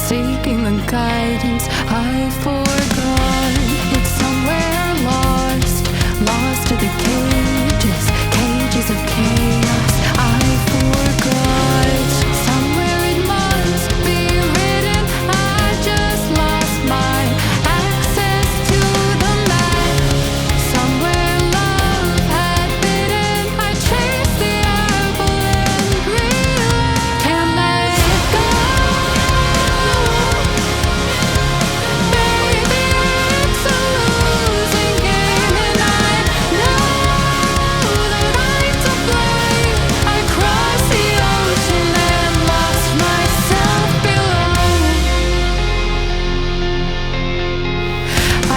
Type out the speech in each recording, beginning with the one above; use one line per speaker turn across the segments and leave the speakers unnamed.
seeking the guidance I forgot. It's somewhere lost to the cages of chaos I forgot. Somewhere it must be written, I just lost my access to the map. Somewhere love had bidden, I chased the apple and realized can't let it go. Baby, it's a losing game, and I know that I'm to blame. I crossed the ocean and lost myself below.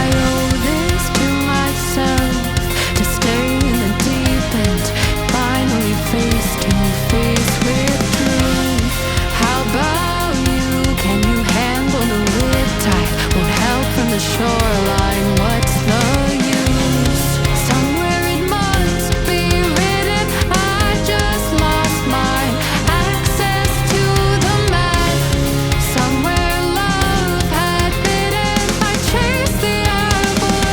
I owe this to myself to stay in the deep end, finally face to face with truth. How about you? Can you handle the riptide? Won't help from the shoreline. What's the use? Somewhere it must be written, I just lost my access to the map. Somewhere love had bidden, I chased the apple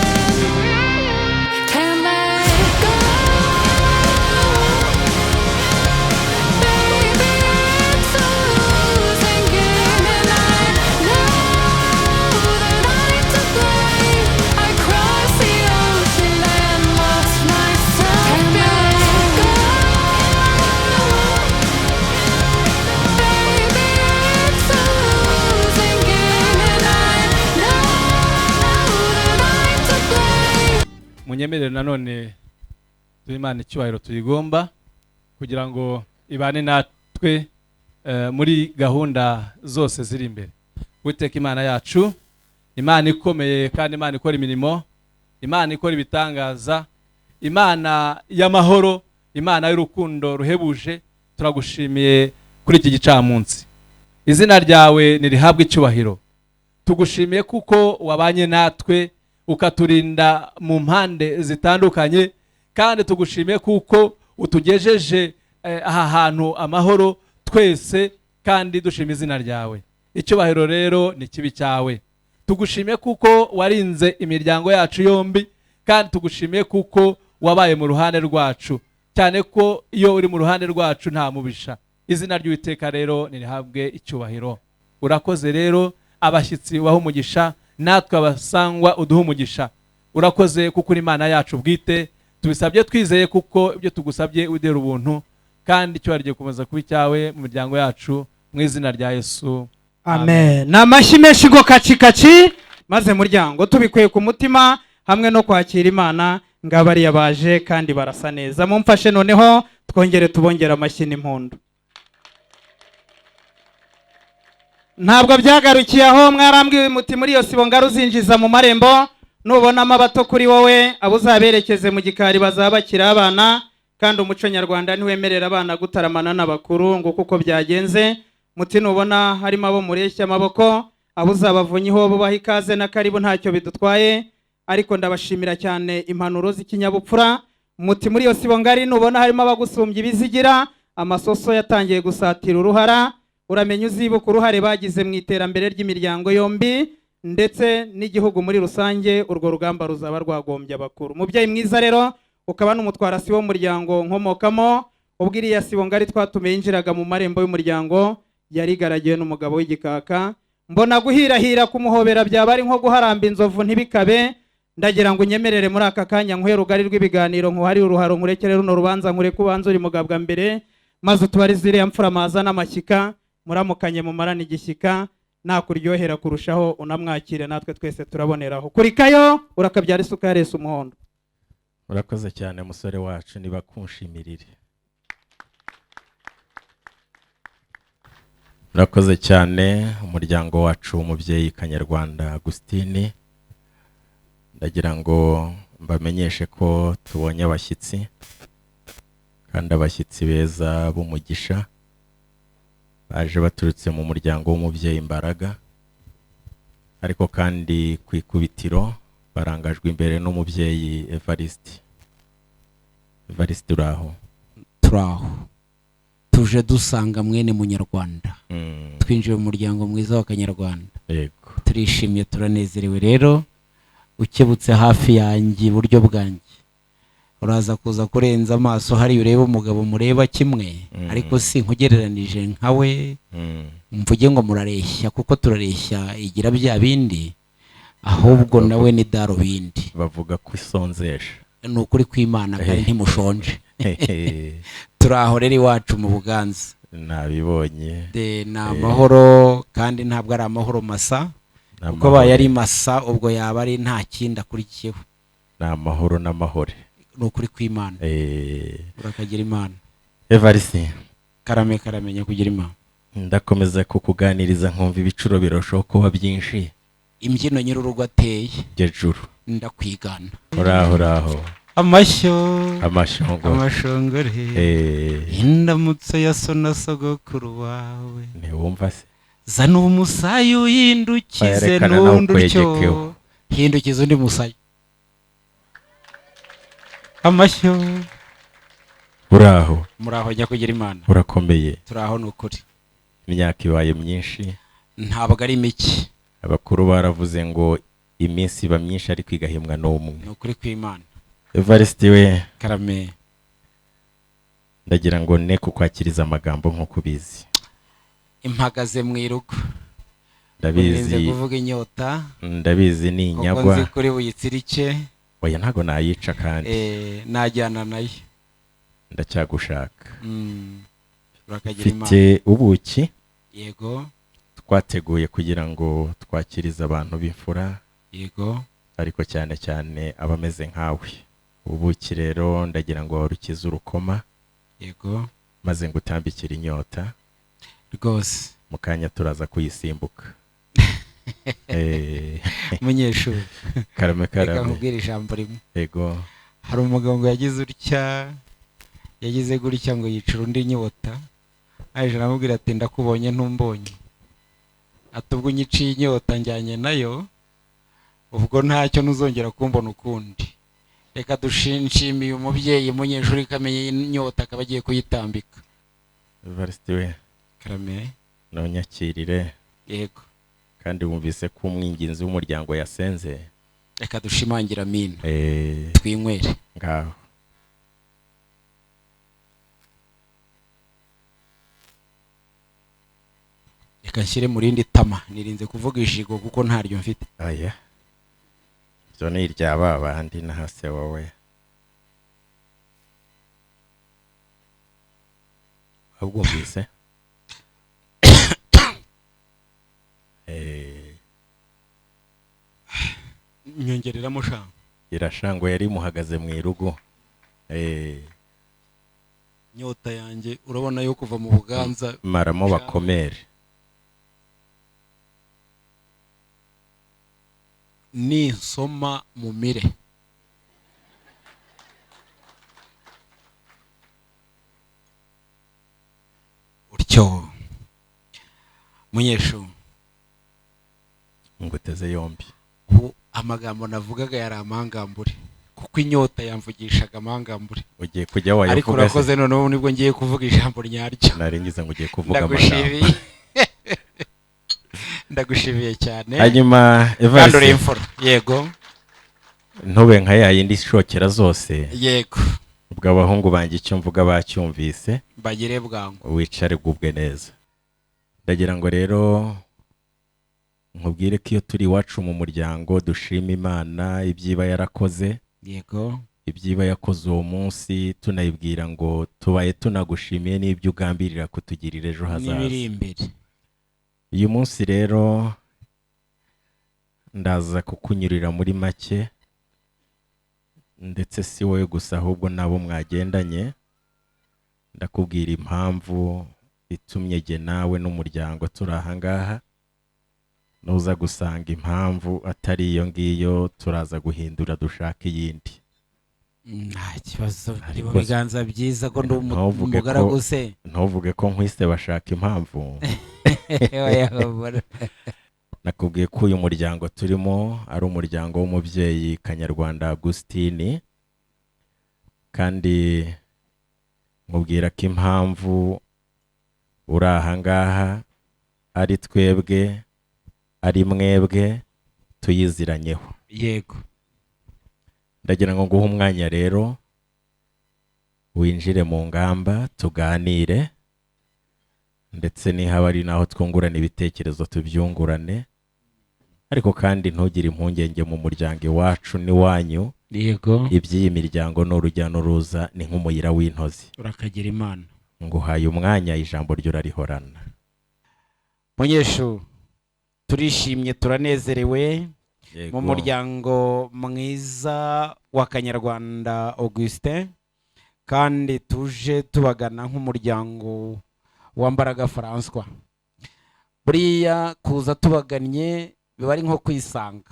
and can't let it go. Baby, it's a losing game, and I know that I'm to blame. I crossed the ocean and lost myself. Can't let it go. Baby, it's a losing game, and I know that I'm to blame.
munyemerere nanone duhe Imana icyubahiro tuyigomba kugira ngo ibane natwe muri gahunda zose ziri imbere. Uwiteka Imana yacu, Imana ikomeye kandi Imana ikora imirimo, Imana ikora ibitangaza, Imana y'amahoro, Imana y'urukundo ruhebuje, turagushimiye kuri iki gicamunsi. Izina ryawe nirihabwe icyubahiro. Tugushimiye kuko wabanye natwe ukaturinda mu mpande zitandukanye, kandi tugushimiye kuko utugejeje aha hantu amahoro twese, kandi dushima izina ryawe. Icyubahiro rero ni kibi cyawe. Tugushimiye kuko warinze imiryango yacu yombi, kandi tugushimiye kuko wabaye mu ruhande rwacu, cyane ko iyo uri mu ruhande rwacu nta mubisha. Izina ry'Uwiteka rero nirihabwe icyubahiro. Urakoze rero abashyitsi waho umugisha, natwe abasangwa uduha umugisha. Urakoze kuko uri Imana yacu bwite, tubisabye twizeye kuko ibyo tugusabye udera ubuntu, kandi cyo arigiye kumeza kuba cyawe mu miryango yacu, mu izina rya Yesu.
Amen. Namashyi menshi go kacikaci maze muryango tubikuye ku mutima hamwe no kwakira Imana ngabari yabaje kandi barasa neza. Mumfashe noneho twongere tubongera amashyi n'impundu. Ntabwo byagarukiye aho mwarambwiwe muti muri iyo sibo ngaruzinjiza mu marembo, nubonamo abato kuri wowe abuzaberekeze mu gikari bazabakira abana, kandi umuco nyarwanda ntiwemerera abana gutaramana n'abakuru ngo kuko byagenze. Muti nubona harimo abo mureshya amaboko abuzabavunyiho bubaha ikaze na karibu ntacyo bidutwaye, ariko ndabashimira cyane impanuro z'ikinyabupfura. Muti muri iyo sibo ngari nubona harimo abagusumbya ibizigira, amasoso yatangiye gusatira uruhara, uramenye uzibuka uruhare bagize mu iterambere ry'imiryango yombi ndetse n'igihugu muri rusange. Urwo rugamba ruzaba rwagombye abakuru. Mubyeyi mwiza rero ukaba n'umutwara sibo w'umuryango nkomokamo, ubwo iriya sibo ngari twatume yinjiraga mu marembo y'umuryango yarigaragiwe n'umugabo w'igikaka. Mbona guhirahira kumuhobera byaba ari nko guharamba inzovu ntibikabe. Ndagira ngo unyemerere muri aka kanya nkuhe rugari rw'ibiganiro, nkuhari uruharo nkurekere runo rubanza, nkureke ubanza uri mugabwa mbere, maze utubarize ya mfuramaza n'amashyika, muramukanye mumarana igishyika, nakuryohera kurushaho unamwakire natwe twese turaboneraho. Kurikayo urakabyara isuka yarese umuhondo.
Urakoze cyane musore wacu, niba kunshimirire. Urakoze cyane umuryango wacu umubyeyi Kanyarwanda Agustine. Ndagira ngo mbamenyeshe ko tubonye abashyitsi, kandi abashyitsi beza b'umugisha baje baturutse mu muryango w'umubyeyi Mbaraga, ariko kandi ku ikubitiro barangajwe imbere n'umubyeyi Evariste. Evariste uraho?
tuje dusanga mwene munyarwanda twinjiye mu muryango mwiza w'akanyarwanda.
Yego.
Turishimye turanezerewe rero ukebutse hafi yanjye iburyo bwanjye uraza kuza kurenza amaso hari ureba umugabo mureba kimwe ariko si nkugereranije nkawe mvuge ngo murareshya kuko turareshya igira bya bindi ahubwo nawe ni darubindi
bavuga ko isonzesha
ni ukuri kw'Imana kandi ntimushonje turaho rero iwacu mu Buganza
nabibonye
ni amahoro kandi ntabwo ari amahoro masa kuko abaye ari masa ubwo yaba ari nta kindi akurikiyeho
ni amahoro n'amahore
ni ukuri kw'Imana urakagira Imana.
Evariste
karame kugira Imana.
Ndakomeza kukuganiriza nkumva ibicuro birushaho kuba byinshi.
Imbyino nyir'urugo ateye
Jejuru
ndakwigana.
Uraho
amashongore indamutso ya so na sogokuru wawe
ntiwumva se
zana umusayi uhindukize n'undi utyo hindukiza undi musayi amashyo.
muraho
nyakugira Imana.
urakomeye.
turaho n'ukuri
imyaka ibaye myinshi
ntabwo ari mike.
abakuru baravuze ngo iminsi iba myinshi ariko igahimwa n'umwe.
ni ukuri kw'Imana.
Evariste we
karame
ndagira ngo ne kukwakiriza amagambo nk'uko ubizi.
impagaze mu irugo
ndabizi
kuvuga inyota
ndabizi ni inyagwa
kuko nzi kuri buyitsirike
oya ntago nayica kandi
najyana nayo
ndacyagushaka.
urakagira Imana.
mfite ubuki
yego
twateguye kugira ngo twakirize abantu b'imfura
yego
ariko cyane cyane abameze nkawe. ubuki rero ndagira ngo warukize urukoma
yego
maze ngo utambikire inyota
rwose
mu kanya turaza kuyisimbuka.
munyeshuri
karame
reka nkubwire ijambo rimwe.
yego
hari umugabo ngo yagize gutya ngo yicira undi inyota aje aramubwira ati ndakubonye ntumbonye ati ubwo unyiciye inyota njyanye nayo ubwo ntacyo nuzongera kumbona ukundi. reka dushimiye umubyeyi munyeshuri kamenye inyota akaba agiye kuyitambika.
Evariste we
karame
nonyakirire.
yego
kandi wumvise ko umwinginzi w'umuryango yasenze.
reka dushimangira amina twinywere
ngaho.
reka nshyire mu rindi tama nirinze kuvuga ijigo kuko ntaryo mfite.
aya byo ni irya babandi na hase wowe ahubwo wumvise
nyongereramo shango
irashango yari muhagaze mu irugo.
nyota yanjye urabona yo kuva mu Buganza
maramo bakomere
ni soma mumire. utyo munyeshu
nguteze yombi.
amagambo navugaga yari amangambure kuko inyota yamvugishaga amangambure.
ugiye kujya wayavuga
ariko urakoze noneho nibwo ngiye kuvuga ijambo ryaryo.
naringize ngo ugiye kuvuga amagambo.
ndagushimiye cyane.
hanyuma Evariste
yego
ntube nka yayindi ishokera zose.
yego
ubwo abahungu banjye icyo mvuga bacyumvise
bagire bwangu
wicare gubwe neza. ndagira ngo rero nkubwire ko iyo turi iwacu mu muryango dushima Imana ibyiba yarakoze.
yego
ibyiba yakoze uwo munsi tunayibwira ngo tubaye tunagushimiye n'ibyo ugambirira kutugirira ejo hazaza.
n'ibiri imbere.
uyu munsi rero ndaza kukunyurira muri make ndetse si wowe gusa ahubwo nabo mwagendanye. ndakubwira impamvu itumye jye nawe n'umuryango turi aha ngaha. nuza gusanga impamvu atari iyo ngiyo turaza guhindura dushaka iyindi.
nta kibazo ari mu biganza byiza ko ndi umugaragu se.
ntuvuge ko nkwise bashaka impamvu. nakubwiye ko uyu muryango turimo ari umuryango w'umubyeyi Kanyarwanda Agustine kandi mubwira ko impamvu uri ahangaha, ari twebwe, ari mwebwe, tuyiziranyeho.
yego
Ndagira ngo nguhe umwanya rero winjire mu ngamba tuganire, ndetse nihaba ari naho twungurana ibitekerezo tubyungurane, ariko kandi ntugire impungenge mu muryango iwacu n'iwanyu.
yego
Iby'iyi miryango n'urujya n'uruza ni nk'umuyira w'intozi.
urakagira imana.
Nguhaye umwanya, ijambo ryo urarihorana.
Munyeshu, turishimye turanezerewe
Yego.
mu muryango mwiza wa Kanyarwanda Augustin, kandi tuje tubagana nk'umuryango wa Mbaraga François. Buriya kuza tubagannye biba ari nko kwisanga,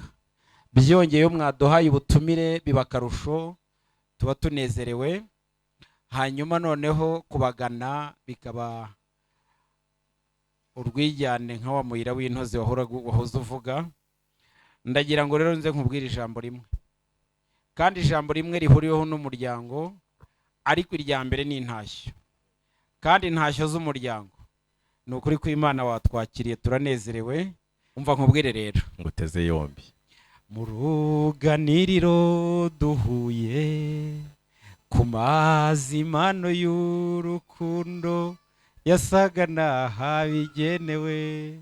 byongeyeho mwaduhaye ubutumire biba akarusho, tuba tunezerewe. Hanyuma noneho kubagana bikaba urwijyane nka wa muyira w'intozi wahoze uvuga. Ndagira ngo rero nze nkubwire ijambo rimwe, kandi ijambo rimwe rihuriweho n'umuryango, ariko irya mbere ni intashyo, kandi intashyo z'umuryango ni ukuri kw'Imana watwakiriye turanezerewe. Umva nkubwire rero,
nguteze yombi.
mu ruganiriro duhuye ku mazimano y'urukundo yasaga n'ahabigenewe,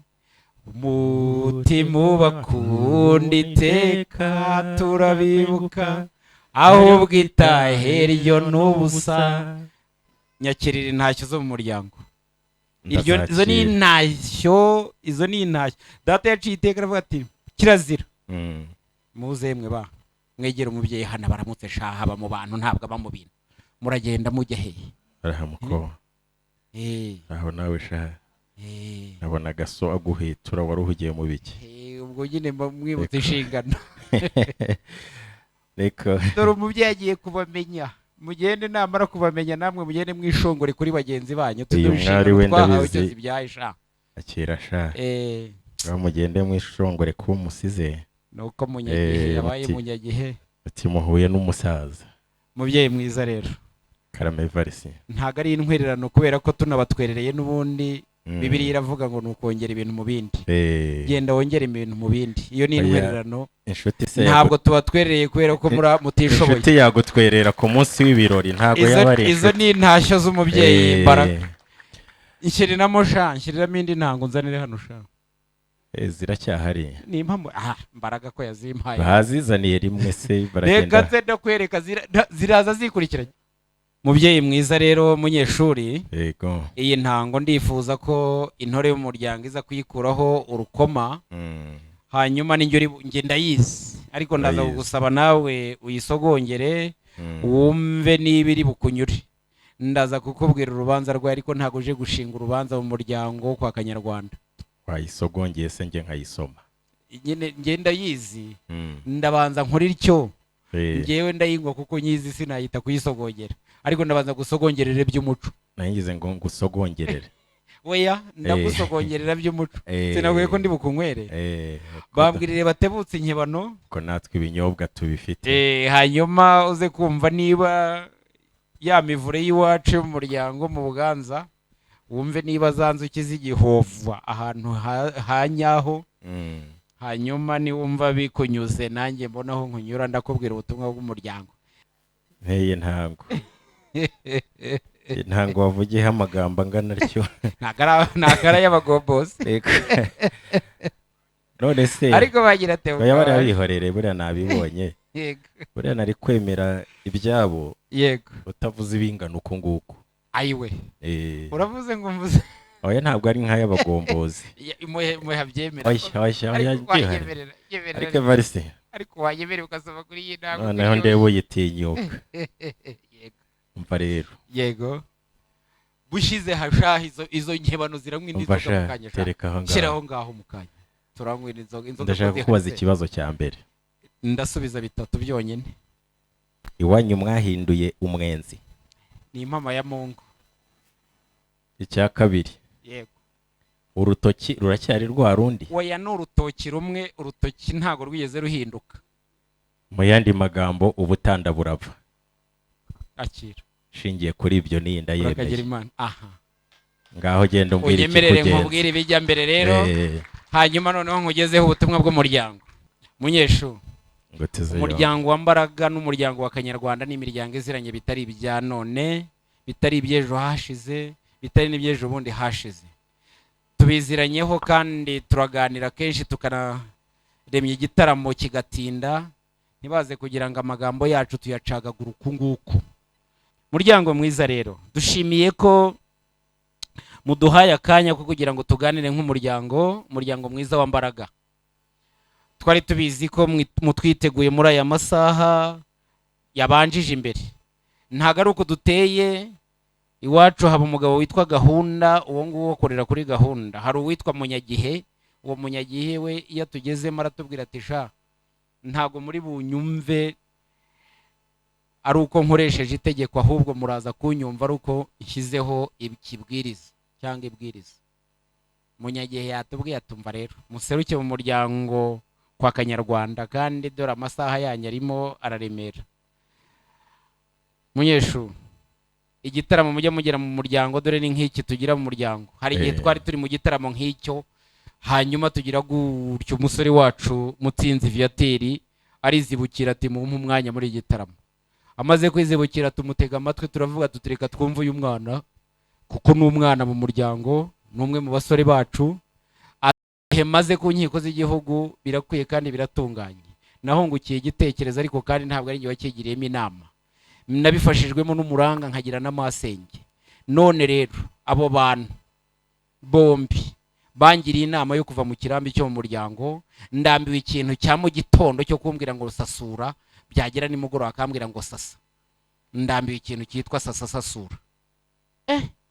umutima ubakunda iteka turabibuka, aho bwitahe ryo n'ubusa. Nyakirira intashyo zo mu muryango. Izo ni intashyo, izo ni intashyo. Data yaciye iteka aravuga ati kirazira muze mwe ba mwegera umubyeyi hano baramutse shaha aba mu bantu ntabwo aba mu bintu, muragenda mujya hehe?
Arahamuko. Aho nawe sha. Nabona gaso aguhitura wari uhugiye mu biki?
Ubwo nyine mwibutse inshingano.
Reko.
Dore umubyeyi agiye kubamenya, mugende namara kubamenya namwe mugende mwishongore kuri bagenzi banyu.
Uyu mwari we ndabizi akira sha. Mugende mwishongore ku musize.
Nuko munyagihe yabaye munyagihe.
Ati muhuye n'umusaza.
Mubyeyi mwiza rero.
Karame Varisi.
Ntago ari intwererano kubera ko tunabatwerereye n'ubundi. Bibiliya iravuga ngo nukongera ibintu mu bindi. Genda wongera ibintu mu bindi. Iyo ni intwererano.
Inshuti se
ntabwo tubatwerereye kubera ko mutishoboye.
Inshuti yagutwerera ku munsi w'ibirori ntago yabari.
Izo ni intashyo z'umubyeyi Mbaraga. Ishyiriramo sha, nshyiriramo indi ntango nzanire hano sha.
Ziracyahari.
Ni impamvu Mbaraga ko yazimpaye.
Bazizaniye rimwe se baragenda.
Reka nze ndakwereka ziraza zikurikiranye. Mubyeyi mwiza rero munyeshuri.
Yego.
Iyi ntango ndifuza ko intore y'umuryango iza kuyikuraho urukoma. Hanyuma ninjye ndayizi, ariko ndaza kugusaba nawe uyisogongere wumve niba iri bukunyure. Ndaza kukubwira urubanza rwawe, ariko ntago uje gushinga urubanza mu muryango kwa Kanyarwanda.
Wayisogongeye se nge nkayisoma.
Nyine nge ndayizi. Ndabanza nkurira icyo. Ngewe ndayingwa kuko nyizi sinayita kuyisogongera, ariko ndabanza gusogongerera by'umuco.
Nangize ngo ngusogongerere.
Oya, ndagusogongerera by'umuco. Sinaguye ko ndi bukunywere. Bambwirire batebutse inkebano
ko natwe ibinyobwa tubifite.
Hanyuma uze kumva niba ya mivure y'iwacu mu muryango mu Buganza, wumve niba zanzuki zigihova ahantu hanyaho. Hanyuma niwumva bikunyuze nanjye mbonaho nkunyura ndakubwira ubutumwa bw'umuryango.
Nteye ntango. Ntango wavugiye amagambo angana atyo.
Ntakara y'abagombozi.
None se
ariko bagira ate
baya bari abihorere buriya nabibonye.
Yego.
Buriya nari kwemera ibyabo.
Yego.
Utavuze ibingana uko nguko.
Ayiwe. Uravuze ngo mvuze.
Oya ntabwo ari nk'ay'abagombozi.
Muhe byemera.
Oya ariko Varisi.
Ariko wayemerera ukasoma kuri iyi ntabwo.
Noneho ndebe uyitinyuka.
Yego.
Umva rero.
Yego. Bushize hashaha izo nkebano ziramwe n'inzoga mu kanya. Shiraho ngaho mu kanya. Turangwira inzoga.
Ndashaka kubaza ikibazo cya mbere.
Ndasubiza bitatu byonyine.
Iwanyu mwahinduye umwenzi.
Ni impama ya Mungu.
Icya kabiri.
Yego.
Urutoki ruracyari rwa rundi.
Oya ni urutoki rumwe, urutoki ntago rwigeze ruhinduka.
Mu yandi magambo ubutanda burava.
Akira.
Shingiye kuri ibyo ni indayemeye.
Urakagira Imana. Aha.
ngaho genda umbwire
unyemerere
ikikugenza.
nkubwire ibijya mbere rero
Eh,
hanyuma noneho nkugezeho ubutumwa bw'umuryango. Munyeshu,
ngo teze yo.
umuryango wa Mbaraga n'umuryango wa Kanyarwanda ni imiryango iziranye, bitari ibya none, bitari iby'ejo hashize, bitari n'iby'ejo bundi hashize. Tubiziranyeho kandi turaganira kenshi, tukanaremya igitaramo kigatinda, ntibaze kugira ngo amagambo yacu tuyacagagura uku nguku. Muryango mwiza rero, dushimiye ko muduhaye akanya ko kugira ngo tuganire nk'umuryango, umuryango mwiza wa Mbaraga. Twari tubizi ko mutwiteguye muri aya masaha yabanjije imbere. Ntago ari uko duteye, iwacu haba umugabo witwa Gahunda, uwo nguwo akorera kuri Gahunda. Hari uwitwa Munyagihe, uwo Munyagihe we iyo tugezemo aratubwira ati sha, ntago muri bunyumve ari uko nkoresheje itegeko, ahubwo muraza kunyumva ari uko nshyizeho ikibwiriza cyangwa ibwiriza. Munyagihe yatubwiye atumva rero museruke mu muryango kwa Kanyarwanda, kandi dore amasaha yanyu arimo araremera. Munyeshu, igitaramo mujya mugera mu muryango dore ni nk'iki tugira mu muryango. Hari igihe twari turi mu gitaramo nk'icyo, hanyuma tugira gutyo umusore wacu Mutsinzi Viateur arizibukira ati mumpe umwanya muri igitaramo. Amaze kwizibukira tumutega amatwi, turavuga tutireka twumve uyu mwana, kuko ni umwana mu muryango, n'umwe mu basore bacu. Maze ku nkiko z'igihugu birakwiye kandi biratunganye. Nahungukiye igitekerezo, ariko kandi ntabwo ari njye wakigiriyemo inama, nabifashijwemo n'umuranga nkagira n'amasenge. None rero abo bantu bombi bangiriye inama yo kuva mu kirambi cyo mu muryango. Ndambiwe ikintu cya mu gitondo cyo kumbwira ngo rusasura, byagera nimugoroba akambwira ngo sasa. Ndambiwe ikintu cyitwa sasa sasura.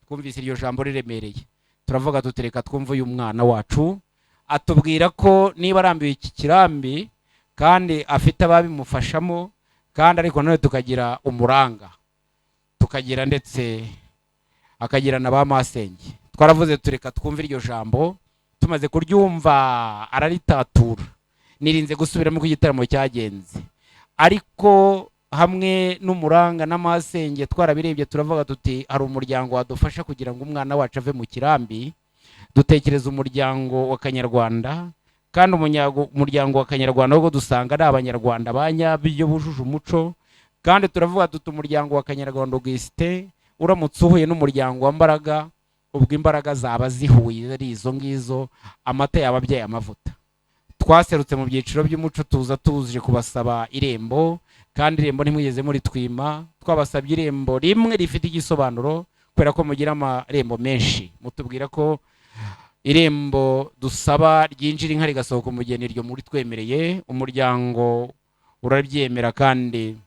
Twumvise iryo jambo riremereye, turavuga tutereka twumve uyu mwana wacu. Atubwira ko niba arambiwe iki kirambi kandi afite ababimufashamo, kandi ariko none tukagira umuranga, tukagira ndetse akagira na ba masenge. Twaravuze tureka twumve iryo jambo. Tumaze kuryumva araritatura, nirinze gusubiramo ko igitaramo cyagenze, ariko hamwe n'umuranga n'amasenge twarabirebye, turavuga tuti hari umuryango wadufasha kugira ngo umwana wacu ave mu kirambi. Dutekereza umuryango wa Kanyarwanda, kandi umuryango wa Kanyarwanda wo dusanga ari abanyarwanda banyabyo bujuje umuco, kandi turavuga tuti umuryango wa Kanyarwanda Augustin uramutse uhuye n'umuryango wa Mbaraga, ubwo imbaraga zaba zihuye ari izo ngizo, amata yababyaye amavuta. Twaserutse mu byiciro by'umuco tuza tuje kubasaba irembo, kandi irembo ntimwigeze muri twima. Twabasabye irembo rimwe rifite igisobanuro, kubera ko mugira amarembo menshi. Mutubwira ko irembo dusaba ryinjira inka rigasohoka umugeni ryo muri twemereye. Umuryango urabyemera kandi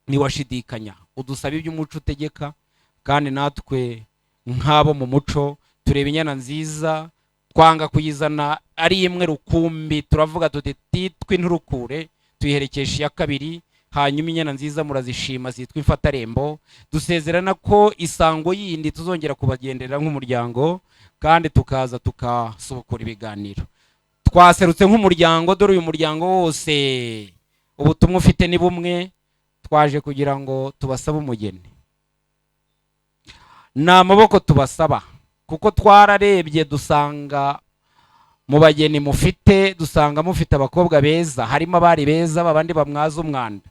niwashidikanya. Udusaba iby'umuco utegeka, kandi natwe nk'abo mu muco tureba inyana nziza, twanga kuyizana ari imwe rukumbi. Turavuga tuti titwe nturukure, tuyiherekesha iya kabiri, hanyuma inyana nziza murazishima zitwa imfatarembo. Dusezerana ko isango yindi tuzongera kubagenderera nk'umuryango, kandi tukaza tukasubukura ibiganiro. Twaserutse nk'umuryango, dore uyu muryango wose ubutumwa ufite ni bumwe. Twaje kugira ngo tubasabe umugeni. Ni amaboko tubasaba, kuko twararebye dusanga mu bageni mufite, dusanga mufite abakobwa beza, harimo abari beza babandi bamwaza umwanda.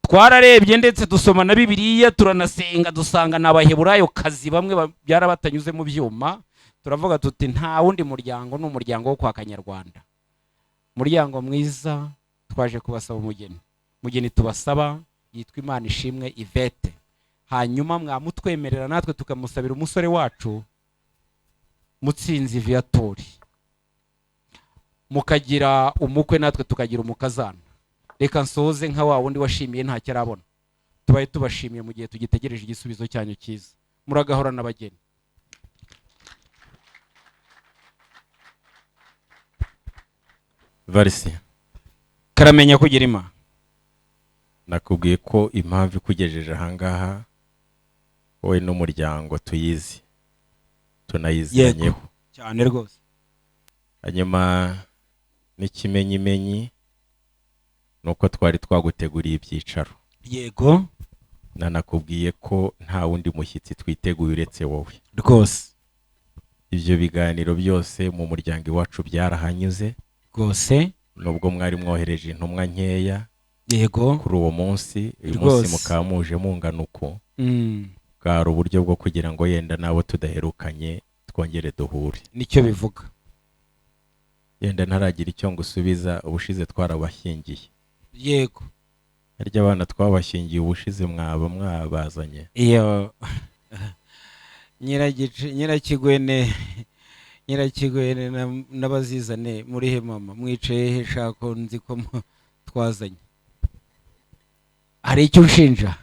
Twararebye ndetse dusoma na Bibiliya, turanasenga, dusanga n'abaheburayo kazi bamwe byarabatanyuze mu byuma. Turavuga tuti nta wundi muryango, ni umuryango wo kwa Kanyarwanda. Muryango mwiza, twaje kubasaba umugeni. Mugeni tubasaba yitwa Imanishimwe Yvette. Hanyuma mwamutwemerera natwe tukamusabira umusore wacu Mutsinzi Viateur, mukagira umukwe natwe tukagira umukazana. Reka nsoze nka wa wundi washimiye ntacyo arabona. Tubaye tubashimiye mu gihe tugitegereje igisubizo cyanyu cyiza. Muragahorana abageni.
Varisi,
Karamenya kugira ima.
nakubwiye ko impamvu ikugejeje ahangaha wowe n'umuryango tuyizi, tunayiziranyeho
cyane rwose.
hanyuma n'ikimenyimenyi nuko twari twaguteguriye ibyicaro.
Yego
nanakubwiye ko nta wundi mushyitsi twiteguye uretse wowe.
rwose.
ibyo biganiro byose mu muryango iwacu byarahanyuze
rwose
nubwo mwari mwohereje intumwa nkeya
yego
kuri uwo munsi uyu
Rwose.
munsi mukamuje mungana uko bwari uburyo bwo kugira ngo yenda nabo tudaherukanye twongere duhure
nicyo bivuga
yenda ntaragira icyo ngusubiza ubushize twarabashyingiye
yego
harya abana twabashyingiye ubushize mwaba mwabazanye
iyo nyirakigwene n'abazizane muri he mama mwicaye he shako nzi ko twazanye hari icyo unshinja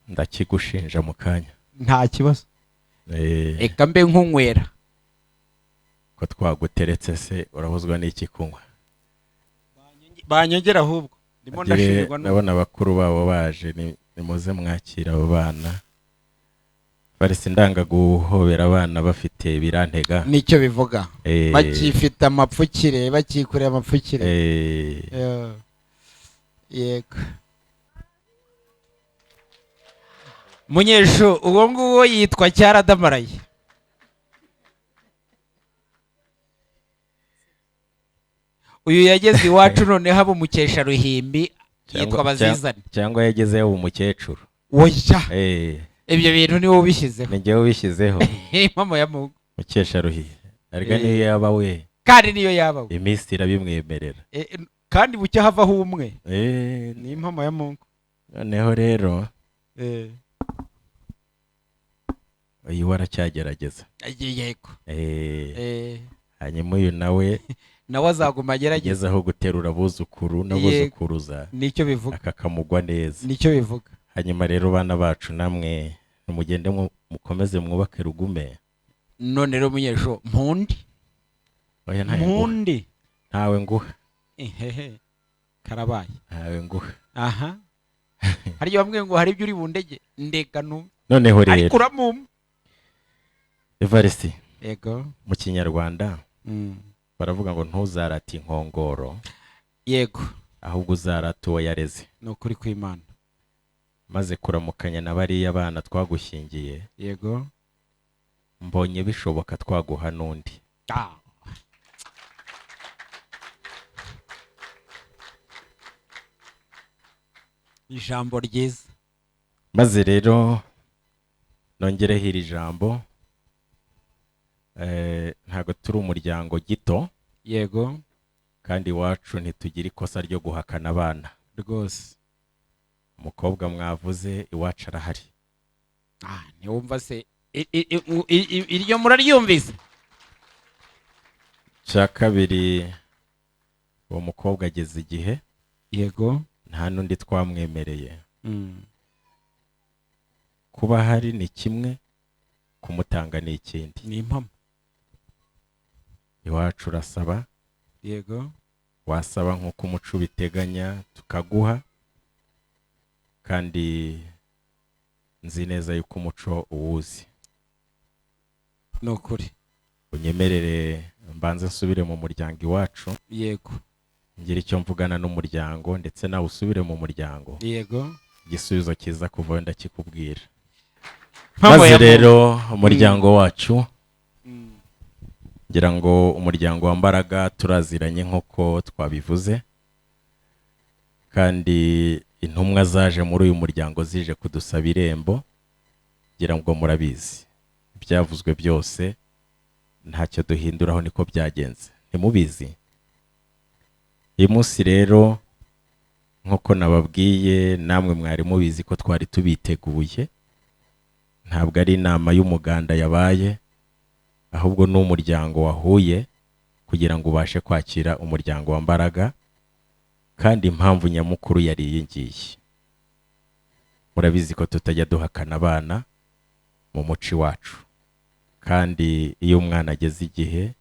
ndakigushinja mu kanya
nta kibazo
Eh,
reka mbe nkunywera
ko twaguteretse se urabuzwa n'iki kunywa
banyongera ahubwo ndimo ndashimirwa
ndabona abakuru babo baje nimuze mwakira abo bana barisi ndanga guhobera abana bafite birantega
nicyo bivuga
Eh,
bakifite amapfukire bakikoreye amapfukire
eh,
yego munyeshu uwo nguwo yitwa cyaradamaraye uyu yageze iwacu none haba umukesha ruhimbi yitwa bazizane
cyangwa yagezeho umukecuru
oya
Eh,
ibyo bintu niwe ubishyizeho
ni njyewe ubishyizeho
mama ya Mungu
mukesha ruhiye ariko
Eh.
niyo yaba we
kandi niyo yaba we
iminsi irabimwemerera
kandi bucya havaho umwe
Eh,
ni impamo ya Mungu
noneho rero
eh
uyu waracyagerageza
yego
hanyuma uyu nawe
nawe azaguma agerageza
ageze aho guterura abuzukuru n'abuzukuruza
nicyo bivuga
akakamugwa neza
nicyo bivuga
hanyuma rero bana bacu namwe nimugende mukomeze mwubake rugume
none rero munyesho mpundi
oya ntawe ntawe nguha
ehehe karabaye
ntawe nguha
aha hari bamwe ngo hari ibyo uri bundege ndeka
noneho rero
ariko uramuma
Evariste
yego
mu kinyarwanda baravuga ngo ntuzarate inkongoro
yego
ahubwo uzarate uwo yareze
ni ukuri kw'Imana
maze kuramukanya na bariya bana twagushyingiye
yego
mbonye bishoboka twaguha n'undi
ijambo ryiza
maze rero nongereho iri jambo ntabwo turi umuryango gito
yego
kandi iwacu ntitugira ikosa ryo guhakana abana
rwose
umukobwa mwavuze iwacu arahari
ntiwumva se iryo muraryumvise
cya kabiri uwo mukobwa ageze igihe
yego
nta n'undi twamwemereye kuba hari ni kimwe kumutanga ni ikindi
ni impamo
iwacu urasaba
yego
wasaba nk'uko umuco ubiteganya tukaguha kandi nzi neza yuko umuco uwuzi
ni ukuri
unyemerere mbanze nsubire mu muryango iwacu
yego
ngira icyo mvugana n'umuryango ndetse nawe usubire mu muryango
yego
igisubizo kiza kuvaho ndakikubwira maze rero umuryango wacu ngira ngo umuryango wa Mbaraga turaziranye nk'uko twabivuze kandi intumwa zaje muri uyu muryango zije kudusaba irembo ngira ngo murabizi ibyavuzwe byose ntacyo duhinduraho niko byagenze ntimubizi uyu munsi rero nk'uko nababwiye namwe mwari mubizi ko twari tubiteguye ntabwo ari inama y'umuganda yabaye ahubwo ni umuryango wahuye kugira ngo ubashe kwakira umuryango wa Mbaraga kandi impamvu nyamukuru yari iyi ngiyi murabizi ko tutajya duhakana abana mu muci wacu kandi iyo umwana ageze igihe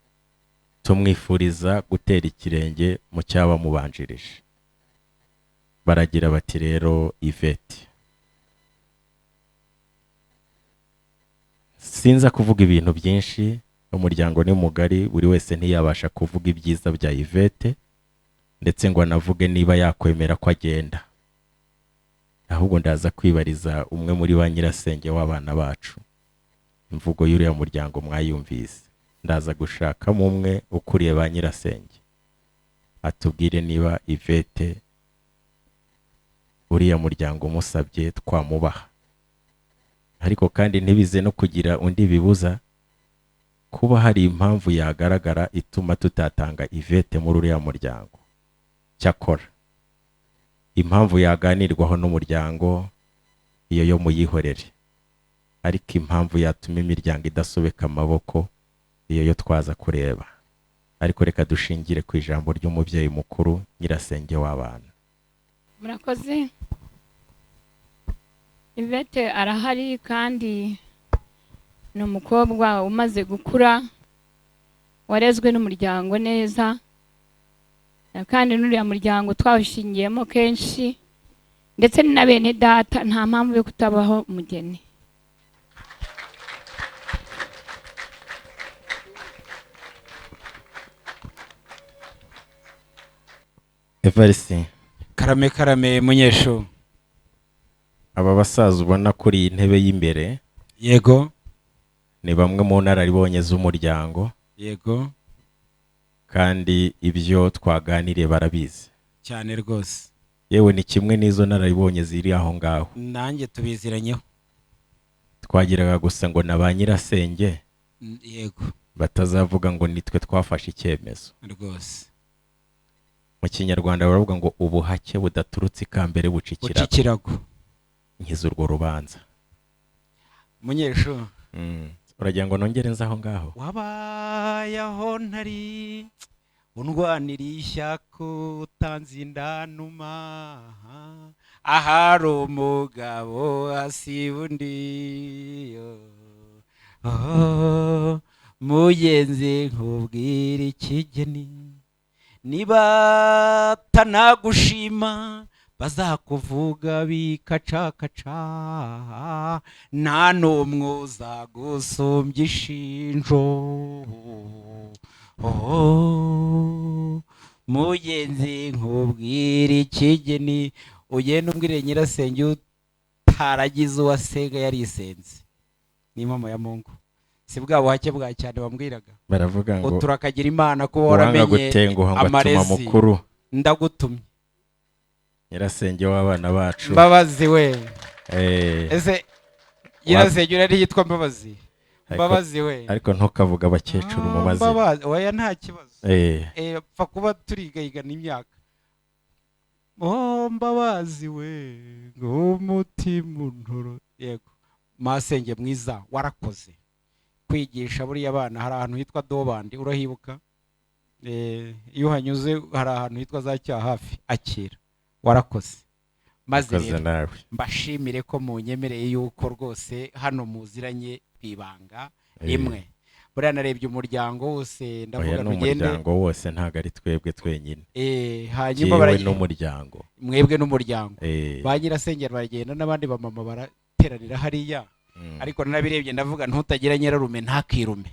tumwifuriza gutera ikirenge mu cyabamubanjirije baragira bati rero Yvette sinza kuvuga ibintu byinshi umuryango ni mugari buri wese ntiyabasha kuvuga ibyiza bya Yvette ndetse ngo anavuge niba yakwemera ko agenda ahubwo ndaza kwibariza umwe muri ba nyirasenge w'abana bacu imvugo y'uriya muryango mwayumvise. Ndaza gushakamo umwe ukuriye ba nyirasenge atubwire niba Yvette uriya muryango umusabye twamubaha, ariko kandi ntibize no kugira undi bibuza kuba hari impamvu yagaragara ituma tutatanga Yvette muri uriya muryango. Cyakora impamvu yaganirwaho n'umuryango iyo yo muyihorere, ariko impamvu yatuma imiryango idasobeka amaboko iyo yo twaza kureba. Ariko reka dushingire ku ijambo ry'umubyeyi mukuru nyirasenge w'abana.
Murakoze. Yvette arahari kandi ni umukobwa umaze gukura, warezwe n'umuryango neza, kandi n'uriya muryango twawushingiyemo kenshi, ndetse ni na bene data, nta mpamvu yo kutabaho umugeni.
Evariste,
karame karame munyeshu.
aba basaza ubona kuri iyi ntebe y'imbere
Yego.
ni bamwe mu nararibonye z'umuryango,
Yego.
kandi ibyo twaganiriye barabizi
Cyane rwose.
yewe ni kimwe n'izo nararibonye ziri aho ngaho.
Nanjye tubiziranyeho.
Twagiraga gusa ngo na ba nyirasenge
Yego.
batazavuga ngo nitwe twafashe icyemezo.
Rwose.
Mu kinyarwanda baravuga ngo ubuhake budaturutse ikambere bucikirago.
Ucikirago.
Nkiza urwo rubanza.
Munyeshu.
Uragira ngo nongere nza aho ngaho?
Wabaye aho ntari undwanira ishyaka utanze indanuma, ahari umugabo asiba undi. Mugenzi nkubwira ikigeni, niba tanagushima bazakuvuga bikacakaca, nta n'umwe uzagusumbya ishinjo. Mugenzi nkubwira ikigeni, ugenda umbwire nyirasenge utaragize uwasenga yarisenze. Ni mama ya Mungu. Si bwa buhake bwa cyane bambwiraga.
Baravuga ngo
turakagira Imana kuba waramenye
gutenguha ngo atuma mukuru.
Ndagutumye
nyirasenge w'abana bacu.
Mbabazi we.
Ese
nyirasenge urari yitwa Mbabazi. Mbabazi we.
Ariko ntukavuga abakecuru mu mazina.
Mbabazi oya nta kibazo. Pfa kuba turigayigana imyaka. Mbabazi we ngumutima untoro. Yego. Masenge mwiza warakoze kwigisha buriya abana. Hari ahantu hitwa Dobandi urahibuka? Iyo hanyuze hari ahantu hitwa za Cyahafi Akira. Warakoze. Maze rero mbashimire ko munyemereye yuko rwose hano muziranye kwibanga imwe. Buriya narebye umuryango wose ndavuga rugende.
Umuryango wose ntago ari twebwe twenyine.
Hanyuma baragenda
n'umuryango.
Mwebwe n'umuryango. Ba nyirasengera baragenda n'abandi bamama barateranira hariya. Ariko nabirebye ndavuga ntutagira nyirarume ntakirume.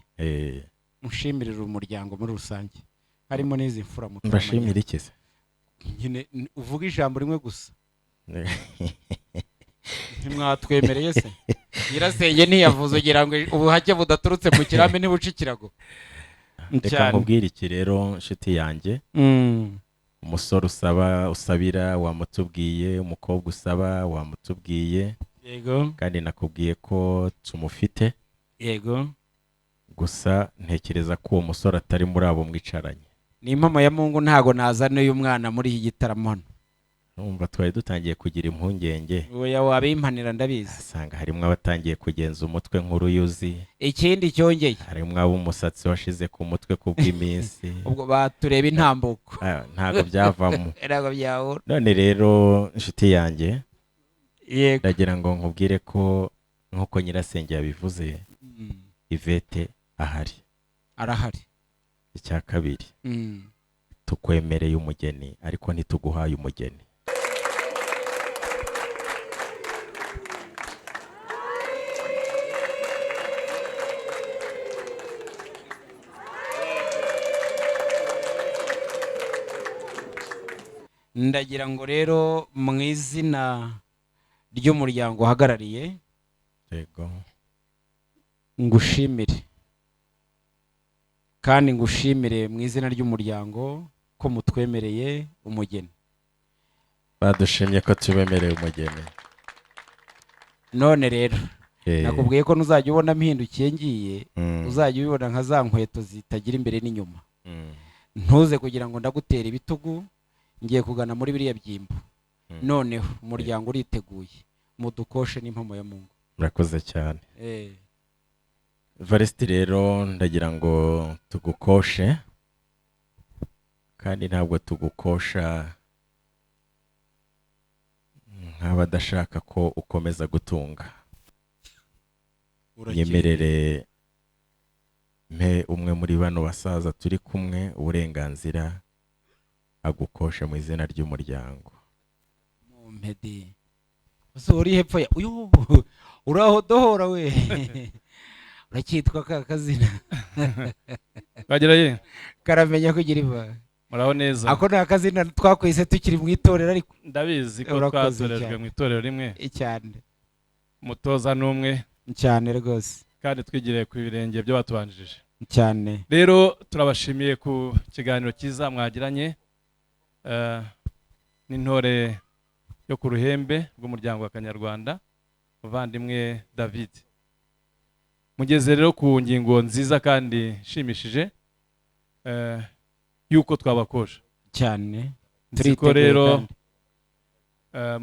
Mushimirira umuryango muri rusange. Harimo n'izi mfura muto.
Mbashimira iki se?
Nyine uvuga ijambo rimwe gusa. Ntimwatwemereye se? Nyirasenge ntiyavuze ugira ngo ubuhake budaturutse mu kirame ntibucikirago.
Reka nkubwire iki rero nshuti yanjye. Umusore usabira wamutubwiye, umukobwa usaba wamutubwiye.
Yego.
Kandi nakubwiye ko tumufite.
Yego.
Gusa ntekereza ko uwo musore atari muri abo mwicaranye.
Ni mama ya Mungu ntago nazana uyu mwana muri iki gitaramo hano.
Numva twari dutangiye kugira impungenge.
Oya wabimpanira ndabizi.
Asanga harimo abatangiye kugenza umutwe nk'uruyuzi.
Ikindi cyongeye.
Harimo ab'umusatsi washize ku mutwe kubw'iminsi.
Ubwo batureba intambuko.
Ntago byavamo.
Ntago byahura.
None rero inshuti yanjye.
Yego.
Ndagira ngo nkubwire ko nkuko nyirasenge yabivuze. Yvette ahari.
Arahari.
Icya kabiri. Tukwemereye umugeni ariko ntituguhaye umugeni.
Ndagira ngo rero mu izina ry'umuryango uhagarariye.
Yego.
ngushimire kandi ngushimire mu izina ry'umuryango ko mutwemereye umugeni.
badushimye ko tubemereye umugeni.
None rero
Eh,
nakubwiye ko nuzajya ubona mpindukiye ngiye
mm,
uzajya ubibona nka za nkweto zitagira imbere n'inyuma.
mm,
Ntuze kugira ngo ndagutera ibitugu, ngiye kugana muri biriya byimbo.
Mm.
Noneho umuryango uriteguye, mudukoshe n'impamo ya Mungu.
murakoze cyane.
Eh,
Evariste rero ndagira ngo tugukoshe, kandi ntabwo tugukosha nk'abadashaka ko ukomeza gutunga. Yemerere mpe umwe muri bano basaza turi kumwe uburenganzira agukoshe mu izina ry'umuryango.
Mumpedi. Ese uri hepfo ya uyu uraho dohora we. Urakitwa ka kazina.
Bagera ye
Karamenya kugira iva.
muraho neza.
Ako ni akazina twakwise tukiri mu itorero ariko
Ndabizi ko
Urakoze
twatorejwe
cyane.
mu itorero rimwe,
cyane
umutoza n'umwe,
cyane rwose
kandi twigiriye ku birenge byo batubanjirije.
cyane.
Rero turabashimiye ku kiganiro cyiza mwagiranye n'intore yo ku ruhembe rw'umuryango wa Kanyarwanda, muvandimwe David. Mugeze rero ku ngingo nziza kandi ishimishije yuko twabakosha
cyane.
nzi ko
Turiteguye
rero
kandi.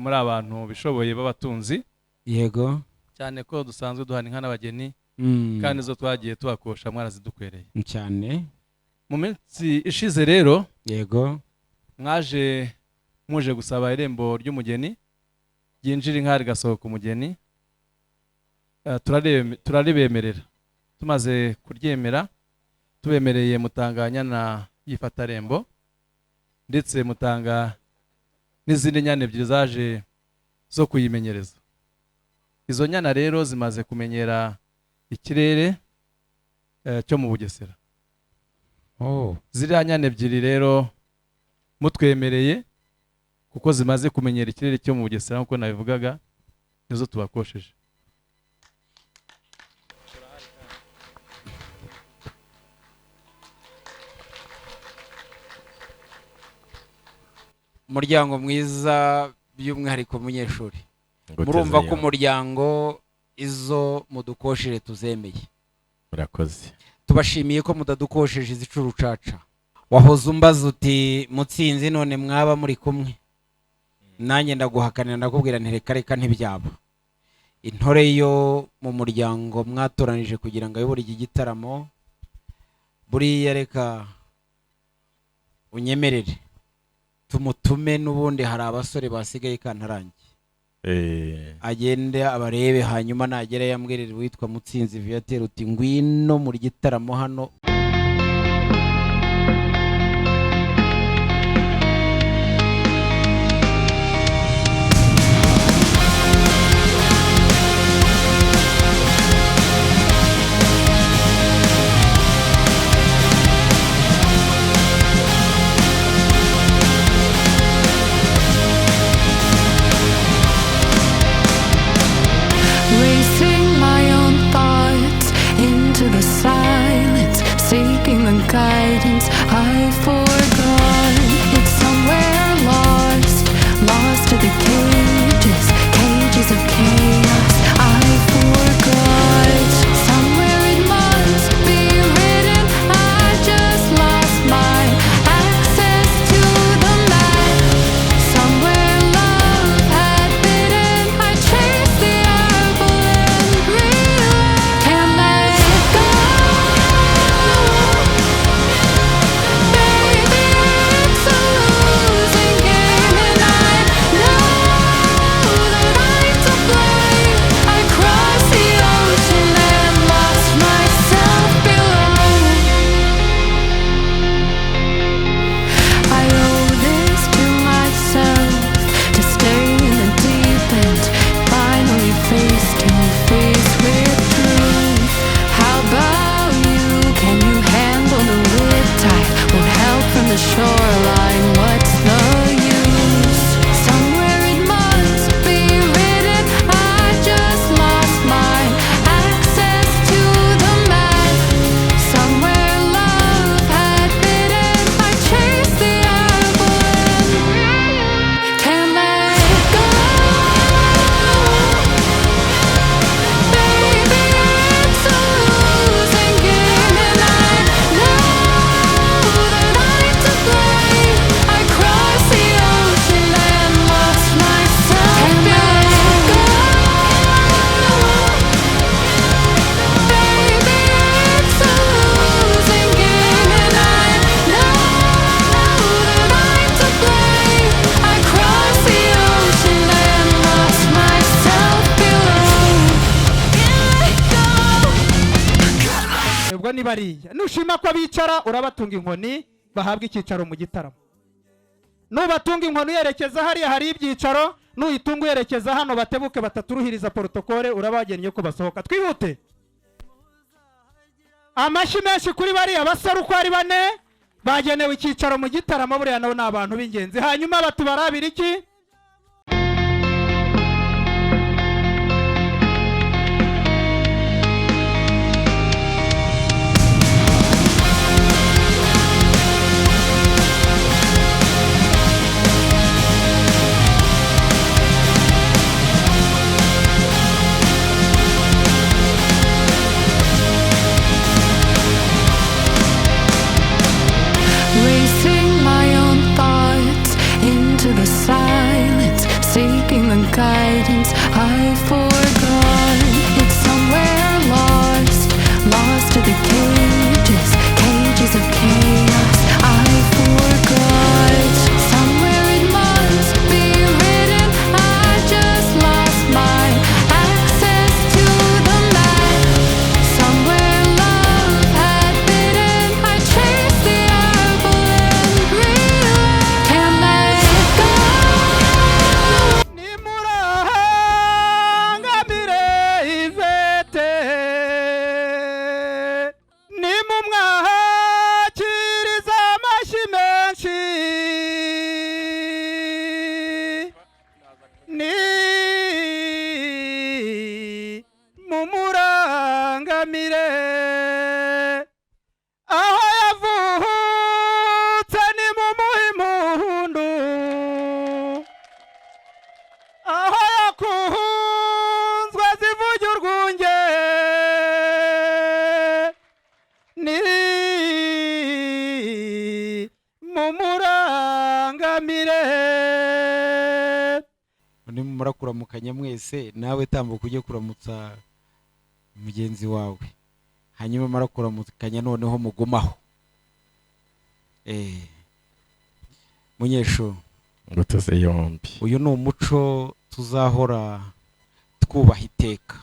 muri abantu bishoboye b'abatunzi,
Yego.
cyane ko dusanzwe duhana inka n'abageni, kandi zo twagiye tubakosha mwarazidukwereye.
cyane.
Mu minsi ishize rero
Yego.
muje gusaba irembo ry'umugeni ryinjira inka rigasohoka umugeni. Turaribemerera. Tumaze kuryemera tubemereye mutanga nyana y'ifatarembo, ndetse mutanga n'izindi nyana ebyiri zaje zo kuyimenyereza. Izo nyana rero zimaze kumenyera ikirere cyo mu Bugesera.
Oh.
Ziriya nyana ebyiri rero mutwemereye, kuko zimaze kumenyera ikirere cyo mu Bugesera nk'uko nabivugaga, nizo tubakosheje.
Umuryango mwiza by'umwihariko munyeshuri.
Nguteze
Murumva ko
yombi.
umuryango izo mudukosheje tuzemeye.
Murakoze.
Tubashimiye ko mudadukosheje izicurucaca. Wahoze umbaza uti Mutsinzi none mwaba muri kumwe. Nanjye ndaguhakanira ndakubwira nti reka reka ntibyaba. Intore yo mu muryango mwatoranije kugira ngo ayobore iki gitaramo, buriya reka unyemerere tumutume, n'ubundi hari abasore basigaye kantarange. Agende abarebe, hanyuma nagera yambwirira witwa Mutsinzi Viateur uti ngwino muri gitaramo hano.
Racing my own thoughts into the silence, seeking the guidance I forgot. It's somewhere lost, lost to the cages, cages of chaos I forgot. Somewhere it must be written, I just lost my access to the map. Somewhere love had bitten, I chased the apple and realized can't let it go. Baby, it's a losing game, and I know that I'm to blame. I crossed the ocean and lost myself below. I owe this to myself to stay in the deep end, finally face to face with truth. How about you? Can you handle the riptide? Won't help from the shoreline. What's the use? Somewhere it must be written, I just lost my access to
icyicaro ni bariya. Nushima ko bicara urabatunga inkoni bahabwa icyicaro mu gitaramo. Nubatunga inkoni yerekeza hariya hari ibyicaro, nuyitunga yerekeza hano batebuke bataturuhiriza protokole urabagennye ko basohoka. Twihute. Amashi menshi kuri bariya basara uko ari bane bagenewe icyicaro mu gitaramo, buriya nabo ni abantu b'ingenzi. Hanyuma batubarabira iki?
Racing my own thoughts into the silence, seeking the guidance I forgot. It's somewhere lost, lost to the cages, cages of chaos I forgot. Somewhere it must be written, I just lost my access to the map. Somewhere love had bitten, I chased the apple and realized can't let it go.
Nimurangamire Ivete, nimumwakiriza amashi menshi, mumurangamire aho yavutse, nimumuhe impundu aho yakunzwe zivuge urwunge, ni mumurangamire.
nimumara kuramukanya mwese nawe tambuka ujye kuramutsa mugenzi wawe, hanyuma mara kuramukanya noneho mugumaho. Munyesho,
nguteze yombi.
uyu ni umuco tuzahora twubaha iteka.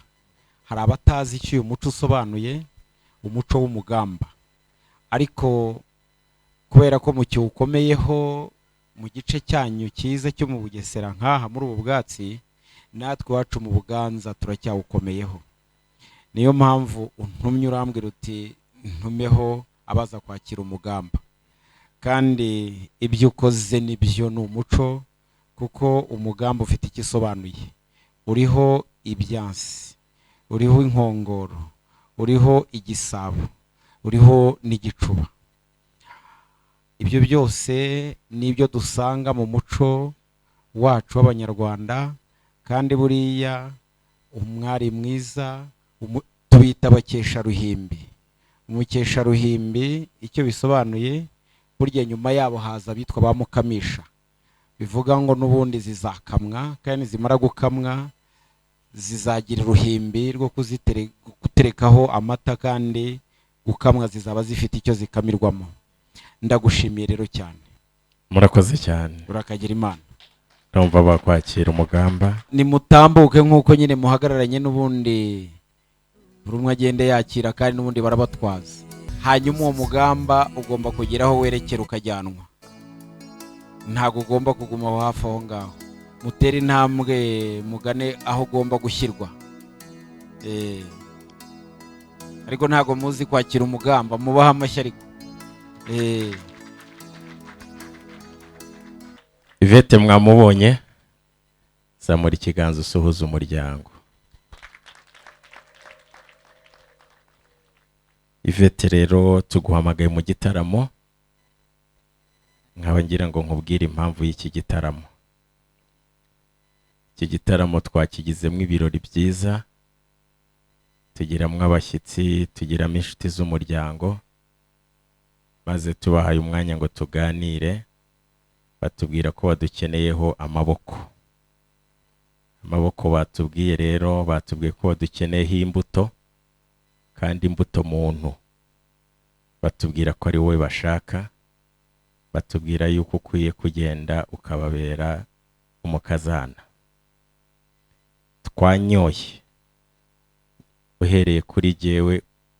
Hari abatazi icyo uyu muco usobanuye, umuco w'umugamba, ariko kubera ko mukiwukomeyeho mu gice cyanyu cyiza cyo mu Bugesera nk'aha muri ubu bwatsi, natwe iwacu mu Buganza turacyawukomeyeho. Niyo mpamvu untumye urambwira uti ntumeho abaza kwakira umugamba, kandi ibyo ukoze nibyo ni umuco, kuko umugamba ufite ikisobanuye. Uriho ibyansi, uriho inkongoro, uriho igisabo, uriho n'igicuba. Ibyo byose nibyo dusanga mu muco wacu w'Abanyarwanda, kandi buriya umwari mwiza tubita abakesharuhimbi. Umukesharuhimbi icyo bisobanuye, burya nyuma yabo haza abitwa ba mukamisha, bivuga ngo n'ubundi zizakamwa, kandi zimara gukamwa zizagira uruhimbi rwo guterekaho amata, kandi gukamwa zizaba zifite icyo zikamirwamo. Ndagushimiye rero cyane.
Murakoze cyane.
Urakagira Imana.
Ndumva bakwakira umugamba.
Nimutambuke nk'uko nyine muhagararanye, n'ubundi buri umwe agende yakira, kandi n'ubundi barabatwaza. Hanyuma uwo mugamba ugomba kugeraho werekera ukajyanwa, ntabwo ugomba kuguma aho hafi aho ngaho. Mutere intambwe mugane aho ugomba gushyirwa. Ariko ntabwo muzi kwakira umugamba, mubaha amashyi ariko.
Ivete mwamubonye, zamura ikiganza usuhuza umuryango. Ivete rero tuguhamagaye mu gitaramo, nkaba ngira ngo nkubwire impamvu y'iki gitaramo. Iki gitaramo twakigizemo ibirori byiza, tugiramwo abashyitsi, tugiramo inshuti z'umuryango, maze tubahaye umwanya ngo tuganire, batubwira ko badukeneyeho amaboko. Amaboko batubwiye rero, batubwiye ko badukeneyeho imbuto, kandi imbuto muntu. Batubwira ko ari wowe bashaka, batubwira yuko ukwiye kugenda ukababera umukazana. Twanyoye uhereye kuri jewe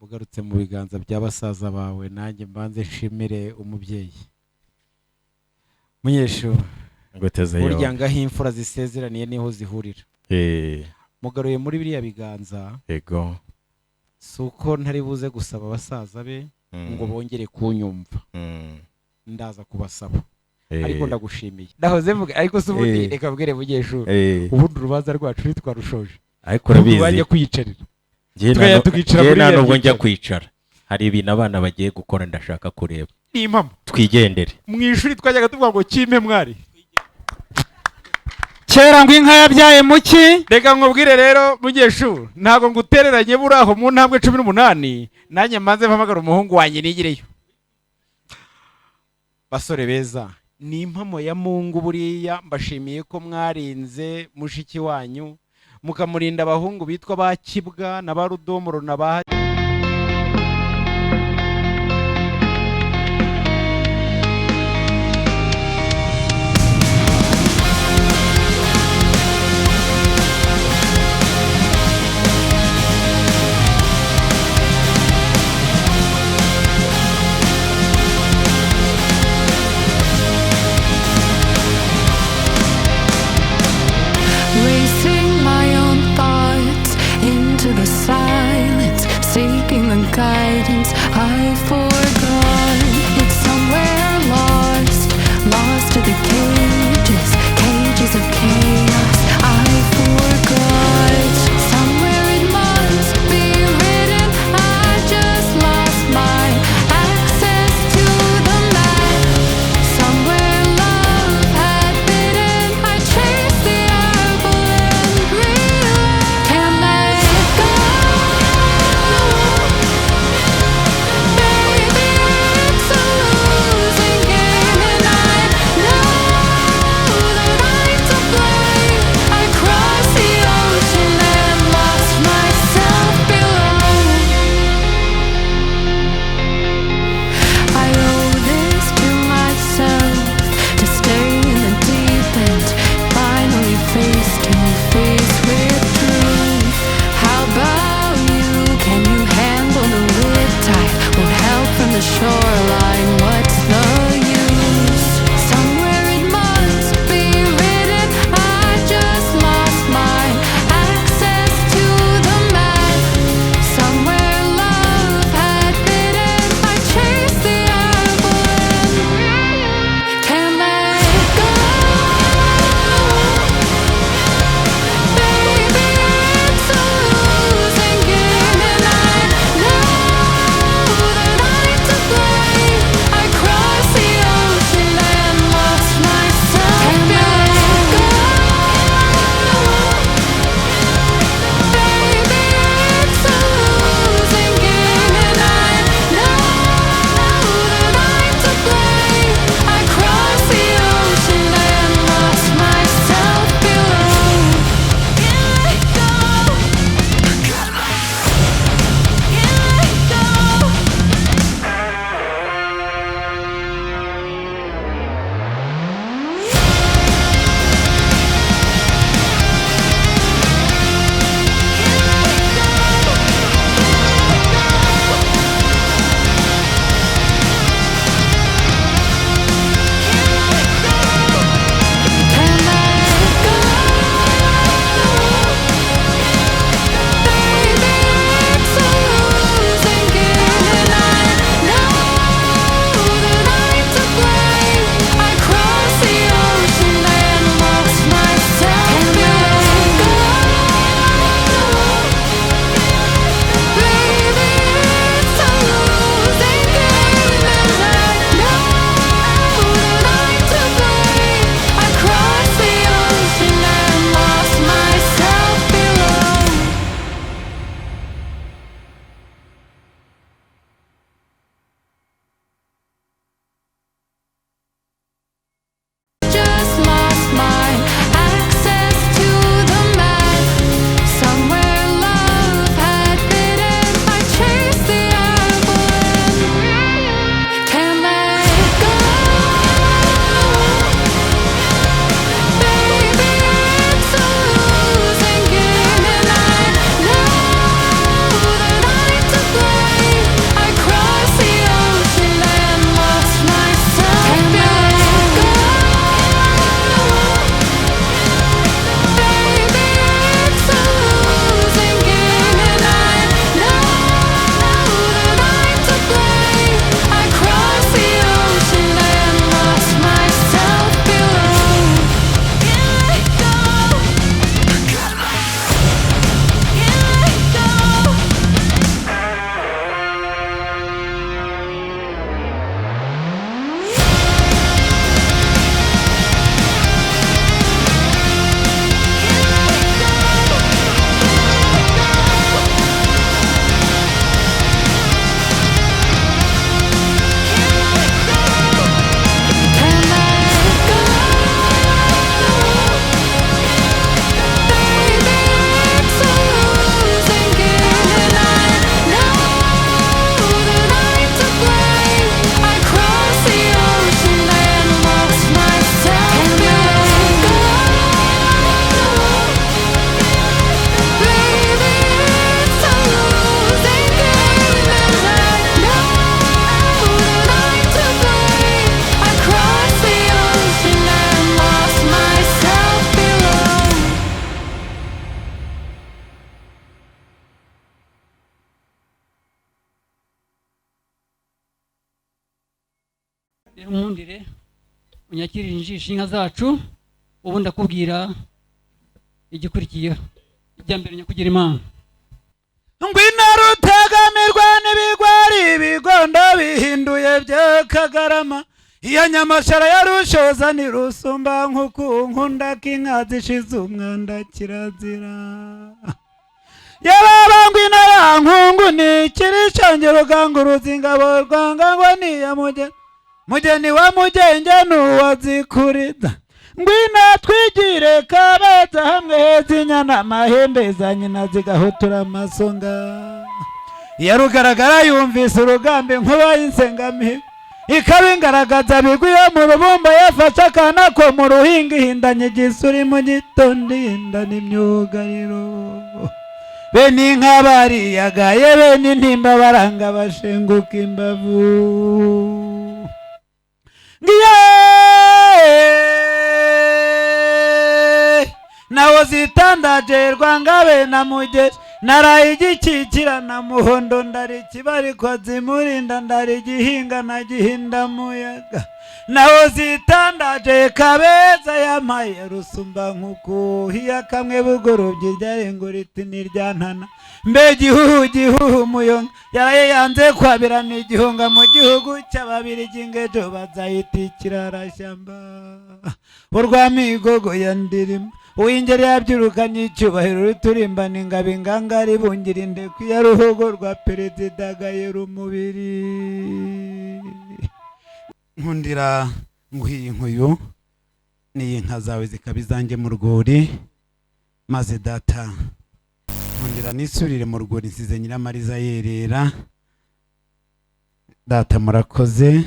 bugarutse mu biganza bya basaza bawe, nanjye mbanze nshimire umubyeyi. Munyeshu,
nguteze yo.
burya ngaho imfura zisezeraniye niho zihurira. Mugaruye muri biriya biganza.
Ego.
Suko ntari buze gusaba abasaza be ngo bongere kunyumva. Ndaza kubasaba. Ariko ndagushimiye. Ndahoze mvuga ariko se ubundi reka bwire Munyeshu. Ubundi urubanza rwacu nitwarushoje.
Ariko urabizi.
Bajya kwiyicarira.
Njye nta nubwo njya kwicara. Hari ibintu abana bagiye gukora ndashaka kureba.
Ni impamo.
Twigendere.
Mu ishuri twajyaga tuvuga ngo kimpe mwari.
Kera ngo inka yabyaye muki.
Reka nkubwire rero Munyeshu, ntago ngutereranye buraho mu ntambwe 18, nanjye manze mpamagara umuhungu wanjye nigireyo. Basore beza, ni impamo ya Mungu buriya, mbashimiye ko mwarinze mushiki wanyu mukamurinda abahungu bitwa ba Kibwa na ba Rudomoro na ba
Racing my own thoughts into the silence, seeking the guidance I forgot. It's somewhere lost, lost to the cages, cages of chaos I forgot. Somewhere it must be written, I just lost my access to the map. Somewhere love had bidden, I chased the apple and realized can't let it go.
umundire unyakirire injisho inka zacu ubu ndakubwira igikurikiyeho. Ijya mbere nyakugira Imana.
Ngwino rutaganirwa n'ibigwari ibigondo bihinduye by'akagarama, iya nyamashara ya rushoza ni rusumba nk'ukunkunda k'inka zishize umwanda kirazira. Yababa ngwino ya nkungu ni kirishange ruganguruza ingabo rwangangwa niya mugeni wa mugenge n'uwazikuriza. Ngwino twigire Kabeza hamwe heza inyana amahembe za nyina zigahutura amasonga. Yarugaragara yumvise urugambi nkuba y'insengamihigo, ikaba ingaragaza bigwi yo mu rubumba yafashe akana ko mu ruhinga ihindanye igisuri mu gitondo ihindana imyugariro. Bene inka bariyagaye bene intimba baranga bashenguka imbavu. Ngiye nawo zitandaje Rwangabe na Mugeri naraye igikikira na Muhondo ndari kibari ko zimurinda ndari gihinga na gihinda muyaga. Nawo zitandaje Kabeza yamaye rusumba nkuko hiya kamwe bugorobye ryarenguriti niryantana. Mbe gihuhu muyonga yaraye yanze kwabirana igihunga mu gihugu cy'ababiri gingejo bazayitikira arashyamba. Urwamigogo yandirima uwingeri yabyirukanye icyubahiro ruturimbana ingabo ingangari bungira indekwi ya ruhogo rwa perezida gayera umubiri. Nkundira nguhiye inkuyu n'iyi nka zawe zikaba izanjye mu rwuri, maze data nkundira nisurire mu rwuri nsize Nyiramariza yerera. Data murakoze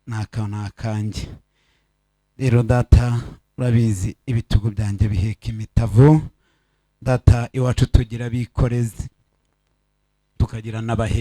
n'akanjye rero data urabizi ibitugu byanjye biheka imitavu. Data iwacu tugira bikoreze tukagira n'abahe